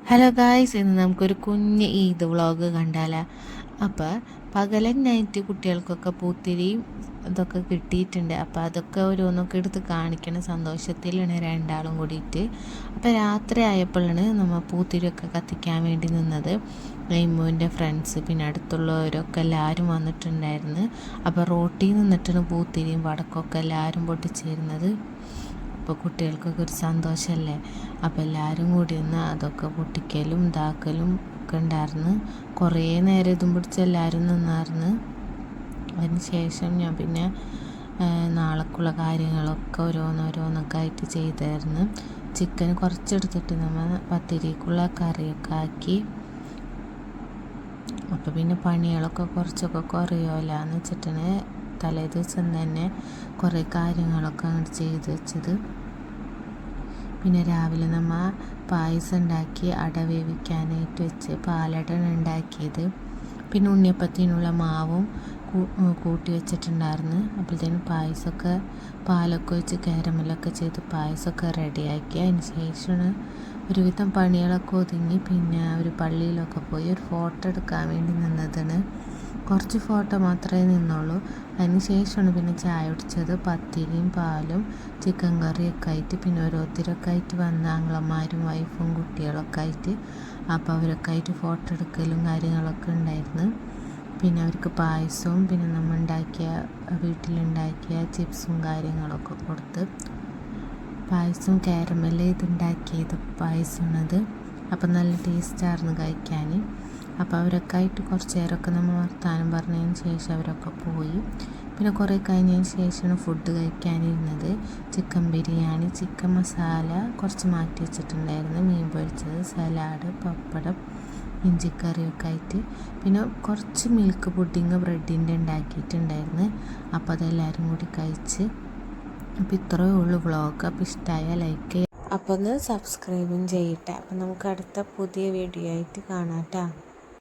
Hello guys, ഇന്ന് നമുക്കൊരു കുഞ്ഞ് ഈദ് വ്ളോഗ് കണ്ടാലോ. അപ്പോൾ പകലന്നായിട്ട് കുട്ടികൾക്കൊക്കെ പൂത്തിരിയും ഇതൊക്കെ കിട്ടിയിട്ടുണ്ട്. അപ്പോൾ അതൊക്കെ ഓരോന്നൊക്കെ എടുത്ത് കാണിക്കണ സന്തോഷത്തിലാണ് രണ്ടാളും കൂടിയിട്ട്. അപ്പോൾ രാത്രി ആയപ്പോഴാണ് നമ്മൾ പൂത്തിരിയൊക്കെ കത്തിക്കാൻ വേണ്ടി നിന്നത്. ഇമ്മുവിൻ്റെ ഫ്രണ്ട്സ് പിന്നെ അടുത്തുള്ളവരൊക്കെ എല്ലാവരും വന്നിട്ടുണ്ടായിരുന്നു. അപ്പോൾ റോട്ടിൽ നിന്നിട്ടാണ് പൂത്തിരിയും വടക്കൊക്കെ എല്ലാവരും പൊട്ടിച്ചേരുന്നത്. അപ്പോൾ കുട്ടികൾക്കൊക്കെ ഒരു സന്തോഷമല്ലേ. അപ്പോൾ എല്ലാവരും കൂടി നിന്ന് അതൊക്കെ പൊട്ടിക്കലും ഇതാക്കലും ഒക്കെ ഉണ്ടായിരുന്നു. കുറേ നേരം ഇതും പിടിച്ച് എല്ലാവരും നിന്നായിരുന്നു. അതിന് ശേഷം ഞാൻ പിന്നെ നാളേക്കുള്ള കാര്യങ്ങളൊക്കെ ഓരോന്നൊക്കെ ആയിട്ട് ചെയ്തായിരുന്നു. ചിക്കൻ കുറച്ചെടുത്തിട്ട് നമ്മൾ പത്തിരിക്കുള്ള കറിയൊക്കെ ആക്കി. അപ്പോൾ പിന്നെ പണികളൊക്കെ കുറച്ചൊക്കെ കുറയുമല്ലോ എന്ന് വെച്ചിട്ടാണ് തലേ ദിവസം തന്നെ കുറേ കാര്യങ്ങളൊക്കെ അങ്ങോട്ട് ചെയ്ത് വെച്ചത്. പിന്നെ രാവിലെ നമ്മൾ പായസം ഉണ്ടാക്കി അട വേവിക്കാനായിട്ട് വെച്ച് പാലടയാണ് ഉണ്ടാക്കിയത്. പിന്നെ ഉണ്ണിയപ്പത്തിനുള്ള മാവും കൂട്ടി വെച്ചിട്ടുണ്ടായിരുന്നു. അപ്പോഴത്തേനും പായസമൊക്കെ പാലൊക്കെ വെച്ച് കാരമലൊക്കെ ചെയ്ത് പായസമൊക്കെ റെഡിയാക്കി. അതിന് ശേഷമാണ് ഒരുവിധം പണികളൊക്കെ ഒതുങ്ങി പിന്നെ ഒരു പള്ളിയിലൊക്കെ പോയി ഒരു ഫോട്ടോ എടുക്കാൻ വേണ്ടി നിന്നതാണ്. കുറച്ച് ഫോട്ടോ മാത്രമേ നിന്നുള്ളൂ. അതിന് ശേഷമാണ് പിന്നെ ചായ കുടിച്ചത്. പത്തിരിയും പാലും ചിക്കൻ കറിയൊക്കെ ആയിട്ട് പിന്നെ ഓരോരുത്തരൊക്കെ ആയിട്ട് വന്ന ആങ്ങളമാരും വൈഫും കുട്ടികളൊക്കെ ആയിട്ട്. അപ്പോൾ അവരൊക്കെ ആയിട്ട് ഫോട്ടോ എടുക്കലും കാര്യങ്ങളൊക്കെ ഉണ്ടായിരുന്നു. പിന്നെ അവർക്ക് പായസവും പിന്നെ നമ്മൾ വീട്ടിലുണ്ടാക്കിയ ചിപ്സും കാര്യങ്ങളൊക്കെ കൊടുത്ത്. പായസം കാരമൽ ഇതുണ്ടാക്കിയത് പായസമാണത്. അപ്പം നല്ല ടേസ്റ്റായിരുന്നു കഴിക്കാൻ. അപ്പോൾ അവരൊക്കെ ആയിട്ട് കുറച്ച് നേരമൊക്കെ നമ്മൾ വർത്താനം പറഞ്ഞതിന് ശേഷം അവരൊക്കെ പോയി. പിന്നെ കുറേ കഴിഞ്ഞതിന് ശേഷമാണ് ഫുഡ് കഴിക്കാനിരുന്നത്. ചിക്കൻ ബിരിയാണി, ചിക്കൻ മസാല കുറച്ച് മാറ്റി വെച്ചിട്ടുണ്ടായിരുന്നു, മീൻ പൊരിച്ചത്, സലാഡ്, പപ്പടം, ഇഞ്ചിക്കറിയൊക്കെ ആയിട്ട്. പിന്നെ കുറച്ച് മിൽക്ക് പുഡിങ് ബ്രെഡിൻ്റെ ഉണ്ടാക്കിയിട്ടുണ്ടായിരുന്നു. അപ്പോൾ അതെല്ലാവരും കൂടി കഴിച്ച്. അപ്പോൾ ഇത്രയേ ഉള്ളൂ വ്ളോഗ്. അപ്പോൾ ഇഷ്ടമായ ലൈക്ക് ചെയ്യുക, അപ്പോൾ ഒന്ന് സബ്സ്ക്രൈബും ചെയ്യട്ടെ. അപ്പോൾ നമുക്ക് അടുത്ത പുതിയ വീഡിയോ ആയിട്ട് കാണാം കേട്ടോ.